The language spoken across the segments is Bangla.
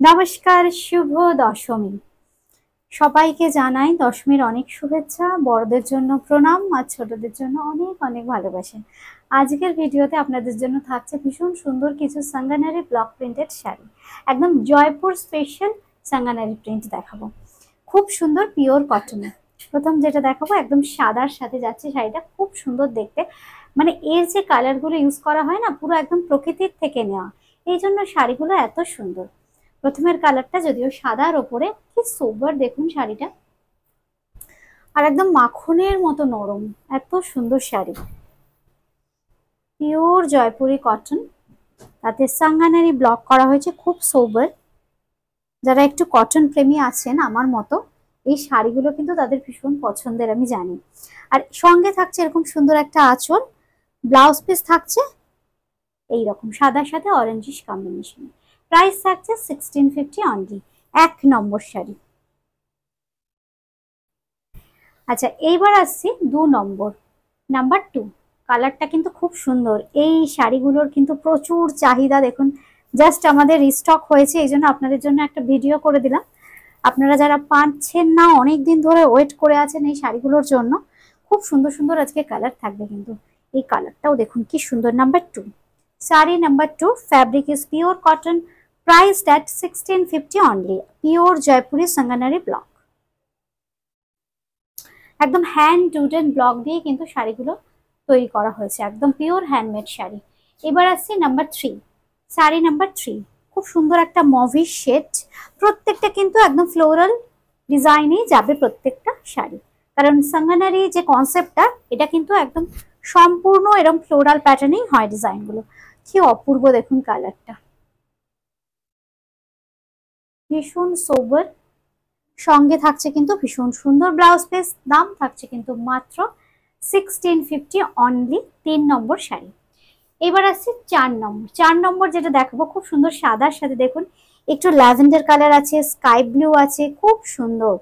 নমস্কার, শুভ দশমী। সবাইকে জানাই দশমীর অনেক শুভেচ্ছা। বড়দের জন্য প্রণাম আর ছোটদের জন্য অনেক অনেক ভালোবাসা। আজকের ভিডিওতে আপনাদের জন্য থাকছে ভীষণ সুন্দর কিছু সাঙ্গানারি ব্লক প্রিন্টেড শাড়ি। একদম জয়পুর স্পেশাল সাঙ্গানারি প্রিন্ট দেখাবো, খুব সুন্দর পিওর কটনে। প্রথম যেটা দেখাবো একদম সাদার সাথে যাচ্ছে শাড়িটা, খুব সুন্দর দেখতে। মানে এর যে কালারগুলো ইউজ করা হয় না, পুরো একদম প্রকৃতির থেকে নেওয়া, এই জন্য শাড়িগুলো এত সুন্দর। প্রথমের কালারটা যদিও সাদার ওপরে, কি সোবার দেখুন শাড়িটা, আর একদম মাখনের মতো নরম, এত সুন্দর শাড়ি। পিওর জয়পুরি কটন, তাতে সাঙ্গানারি ব্লক করা হয়েছে, খুব সোবার। যারা একটু কটন প্রেমী আছেন আমার মতো, এই শাড়িগুলো কিন্তু তাদের ভীষণ পছন্দের আমি জানি। আর সঙ্গে থাকছে এরকম সুন্দর একটা আঁচল, ব্লাউজ পিস থাকছে এইরকম সাদার সাথে অরেঞ্জিশ কম্বিনেশন। প্রাইস থাকছে 1650 অনলি। 1 নম্বর শাড়ি। আচ্ছা, এইবার আসছি 2 নম্বর, নাম্বার 2। কালারটা কিন্তু খুব সুন্দর, এই শাড়িগুলোর কিন্তু প্রচুর চাহিদা। দেখুন, জাস্ট আমাদের রিস্টক হয়েছে, এই জন্য আপনাদের জন্য একটা ভিডিও করে দিলাম। আপনারা যারা পাচ্ছেন না, অনেক দিন ধরে ওয়েট করে আছেন এই শাড়িগুলোর জন্য, খুব সুন্দর সুন্দর আজকে কালার থাকবে কিন্তু। এই কালারটাও দেখুন কি সুন্দর। Number 2, sari number 2। Fabric is pure cotton, priced at 1650 only. Pure Jaipuri Sanganeri block, একদম হ্যান্ড ডুডেন ব্লক দিয়ে কিন্তু শাড়িগুলো তৈরি করা হয়েছে, একদম পিওর হ্যান্ডমেড শাড়ি। এবার আসছি নাম্বার 3, শাড়ি নাম্বার 3। খুব সুন্দর একটা মভিশ শেড, প্রত্যেকটা কিন্তু একদম ফ্লোরাল ডিজাইনেই যাবে প্রত্যেকটা শাড়ি, কারণ সাঙ্গানারি যে কনসেপ্টটা, এটা কিন্তু একদম সম্পূর্ণ এরকম ফ্লোরাল প্যাটার্নেই হয় ডিজাইনগুলো। কি অপূর্ব দেখুন কালারটা, ভীষণ সোবার। সঙ্গে থাকছে কিন্তু ভীষণ সুন্দর ব্লাউজ পিস। দাম থাকছে কিন্তু মাত্র 1650 অনলি। 3 নম্বর শাড়ি। এবার আসছে 4 নম্বর। 4 নম্বর যেটা দেখাবো, খুব সুন্দর সাদার সাথে দেখুন একটু ল্যাভেন্ডার কালার আছে, স্কাই ব্লু আছে, খুব সুন্দর।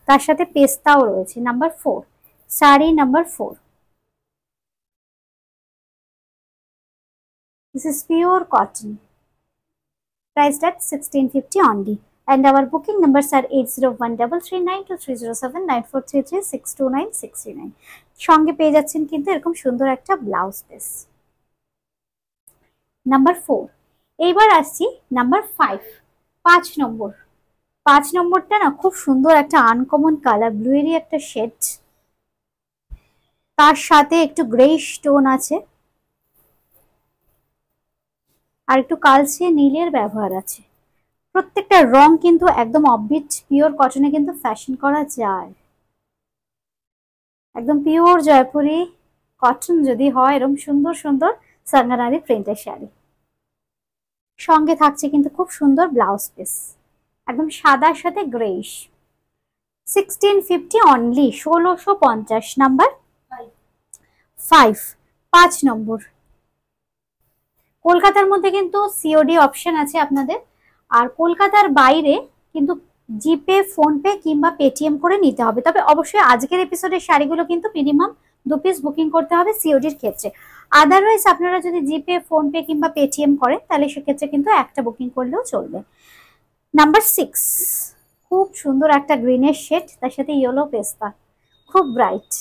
তার সাথে পেস্তাও রয়েছে। Number 4, sari number 4। This is pure cotton, priced at 1650 only. And our booking numbers are 801392307943362969। সঙ্গে পেয়ে যাচ্ছেন কিন্তু এরকম সুন্দর একটা ব্লাউজ পিস। নাম্বার 4। এইবার আসছি নাম্বার 5, 5 নম্বর। 5 নম্বরটা না খুব সুন্দর একটা আনকমন কালার, ব্লুয়েরই একটা শেড, তার সাথে একটু গ্রেইশ টোন আছে, আর একটু কালচে নীলের ব্যবহার আছে। প্রত্যেকটা রং কিন্তু একদম অফবিট পিওর কটনে কিন্তু ফ্যাশন করা যায়। একদম পিওর জয়পুরি কটন যদি হয়, এরকম সুন্দর সুন্দর সাঙ্গানারি প্রিন্টের শাড়ি। সঙ্গে থাকছে কিন্তু খুব সুন্দর ব্লাউজ পিস, একদম সাদার সাথে গ্রেইশ। 1650 অনলি, 1650। নাম্বার 5, 5 নম্বর। কলকাতার মধ্যে কিন্তু সিওডি অপশন আছে আপনাদের, আর কলকাতার বাইরে কিন্তু জিপে, ফোনপে কিংবা পেটিএম করে নিতে হবে। তবে অবশ্যই আজকের এপিসোডের শাড়িগুলো কিন্তু মিনিমাম 2 পিস বুকিং করতে হবে সিওডির ক্ষেত্রে। আদারওয়াইজ আপনারা যদি জিপে, ফোনপে কিংবা পেটিএম করেন, তাহলে সেক্ষেত্রে কিন্তু একটা বুকিং করলেও চলবে। নাম্বার 6, খুব সুন্দর একটা গ্রিনের শেড, তার সাথে ইয়েলো পেস্তা, খুব ব্রাইট।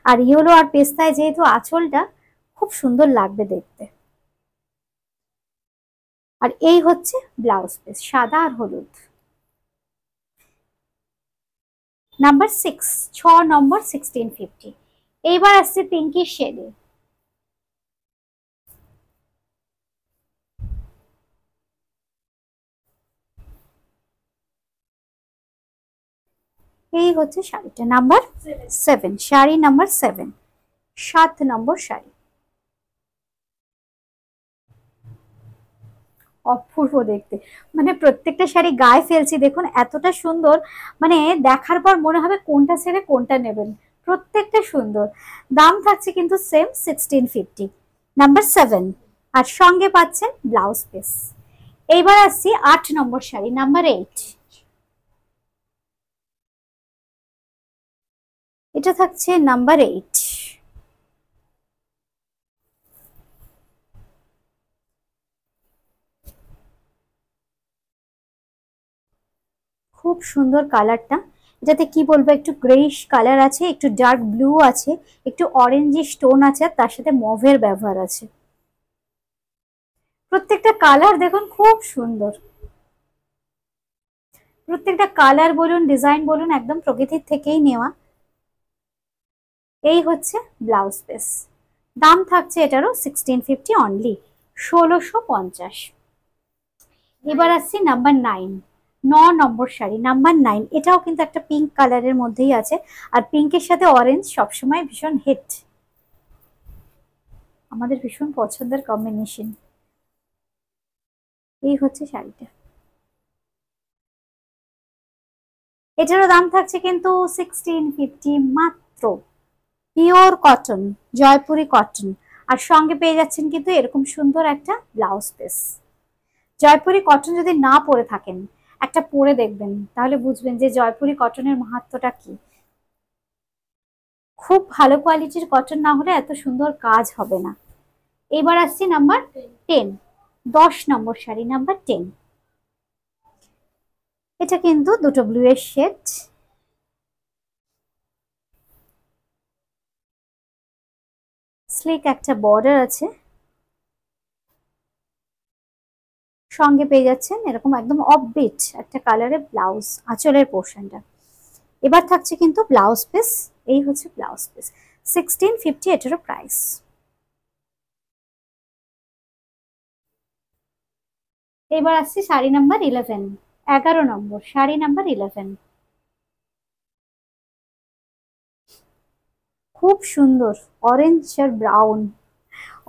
আর ইয়েলো আর পেস্তায় যেহেতু আঁচলটা, খুব সুন্দর লাগবে দেখতে। আর এই হচ্ছে ব্লাউজ পিস, সাদা আর হলুদ। নাম্বার 6, 6 নম্বর, 1650। এইবার আসছে পিঙ্কি শেডে। এই হচ্ছে শাড়িটা, নাম্বার 7, শাড়ি নাম্বার 7, 7 নম্বর শাড়ি। অপূর্ব দেখতে, মানে প্রত্যেকটা শাড়ি গায়ে ফেলছি দেখুন, এতটা সুন্দর, মানে দেখার পর মনে হবে কোনটা ছেড়ে কোনটা নেবেন, প্রত্যেকটা সুন্দর। দাম থাকছে কিন্তু সেম 1650। নাম্বার 7, আর সঙ্গে পাচ্ছেন ব্লাউজ পিস। এইবার আসছি 8 নম্বর শাড়ি, নাম্বার 8। এটা থাকছে নাম্বার 8। খুব সুন্দর কালারটা। এটাতে কি বলবো, একটু গ্রেইশ কালার আছে, একটু ডার্ক ব্লু আছে, একটু অরেঞ্জি স্টোন আছে, আর তার সাথে মভের ব্যবহার আছে। প্রত্যেকটা কালার দেখুন খুব সুন্দর, প্রত্যেকটা কালার বলুন ডিজাইন বলুন একদম প্রকৃতির থেকেই নেওয়া। এই হচ্ছে ব্লাউজ পিস। দাম থাকছে এটারও 1650 অনলি, 1650। এবার আসছি নাম্বার 9, 9 নম্বর শাড়ি নাম্বার 9। এটাও কিন্তু একটা পিঙ্ক কালারের মধ্যেই আছে, আর পিঙ্কের সাথে অরেঞ্জ সবসময় ভীষণ হিট, আমাদের ভীষণ পছন্দের কম্বিনেশন। এই হচ্ছে শাড়িটা, এটারও দাম থাকছে কিন্তু 1650 মাত্র। পিওর কটন, জয়পুরি কটন, আর সঙ্গে পেয়ে যাচ্ছেন কিন্তু এরকম সুন্দর একটা ব্লাউজ পিস। জয়পুরি কটন যদি না পরে থাকেন, একটা পরে দেখবেন, তাহলে বুঝবেন যে জয়পুরি কটনের মাহাত্ম্যটা কি। খুব ভালো কোয়ালিটির কটন না হলে এত সুন্দর কাজ হবে না। এবার আসছি নাম্বার 10, 10 নম্বর শাড়ি নাম্বার 10। এটা কিন্তু দুটো ব্লু এর শেড, স্লিক একটা বর্ডার আছে, সঙ্গে পেয়ে যাচ্ছেন এরকম একদম অফবিট একটা কালারের ব্লাউজ, আঁচলের পোর্শনটা। এবার থাকছে কিন্তু ব্লাউজ পিস। এই হচ্ছে ব্লাউজ পিস, 1650 এটারও প্রাইস। এবার আসছি শাড়ি নাম্বার 11, 11 নম্বর শাড়ি নাম্বার 11। খুব সুন্দর অরেঞ্জ আর ব্রাউন,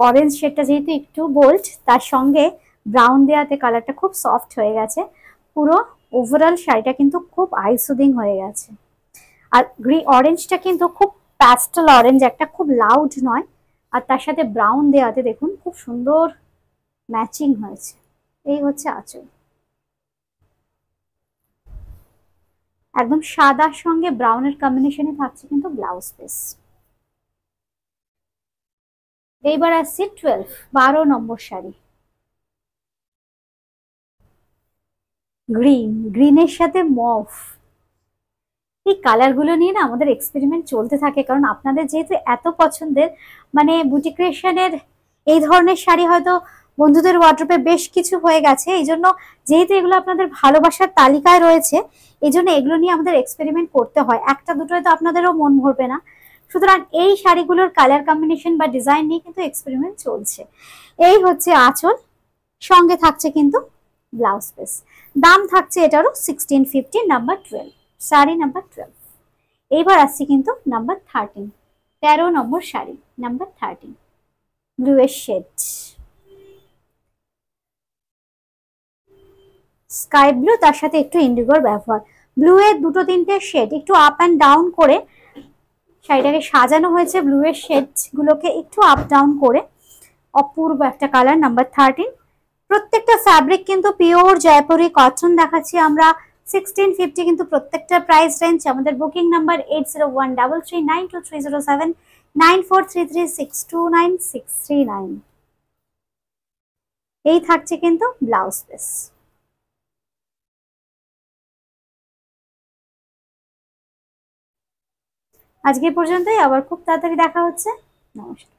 অরেঞ্জ শেডটা যেহেতু একটু বোল্ড, তার সঙ্গে ব্রাউন দেওয়াতে কালারটা খুব সফট হয়ে গেছে। পুরো ওভারঅল শাড়িটা কিন্তু খুব আই সুদিং হয়ে গেছে। আর অরেঞ্জটা কিন্তু খুব প্যাস্টেল অরেঞ্জ, একটা খুব লাউড নয়, আর তার সাথে ব্রাউন দেওয়াতে দেখুন খুব সুন্দর ম্যাচিং হয়েছে। এই হচ্ছে আঁচল, একদম সাদার সঙ্গে ব্রাউনের কম্বিনেশনে থাকছে কিন্তু ব্লাউজ পিস। এইবার আসছি 12, 12 নম্বর শাড়ি। গ্রিন, গ্রিনের সাথে মভ, এই কালার গুলো নিয়ে না আমাদের এক্সপেরিমেন্ট চলতে থাকে, কারণ আপনাদের যেহেতু এত পছন্দের, মানে বুটি ক্রিয়েশনের এই ধরনের শাড়ি হয়তো বন্ধুদের ওয়ার্ড্রোবে বেশ কিছু হয়ে গেছে, এই জন্য যেহেতু এগুলো আপনাদের ভালোবাসার তালিকায় রয়েছে, এই জন্য এগুলো নিয়ে আমাদের এক্সপেরিমেন্ট করতে হয়। একটা দুটোয় তো আপনাদেরও মন ভরবে না, সুতরাং এই শাড়িগুলোর কালার কম্বিনেশন বা ডিজাইন নিয়ে কিন্তু এক্সপেরিমেন্ট চলছে। এই হচ্ছে আঁচল, সঙ্গে থাকছে কিন্তু ব্লাউজ পিস। দাম থাকছে এটারও 1650, নাম্বার 12, শাড়ি নাম্বার 12। এইবার আসছি কিন্তু নাম্বার 13, 13 নম্বর শাড়ি নাম্বার 13, ব্লু এর শেড, স্কাই ব্লু, তার সাথে একটু ইন্ডিগোর ব্যবহার। ব্লু এর দুটো তিনটে শেড একটু আপ অ্যান্ড ডাউন করে শাড়িটাকে সাজানো হয়েছে, ব্লু এর শেড গুলোকে একটু আপ ডাউন করে। অপূর্ব একটা কালার নাম্বার 13। প্রত্যেকটা ফ্যাব্রিক কিন্তু পিওর জয়পুরি কটন দেখাচ্ছি আমরা। 1650 কিন্তু প্রত্যেকটা প্রাইস রেঞ্জ। আমাদের বুকিং নাম্বার 8013392307, 9433629639। এই থাকছে কিন্তু ব্লাউজ পিস। আজকে পর্যন্তই, আবার খুব তাড়াতাড়ি দেখা হচ্ছে। নমস্কার।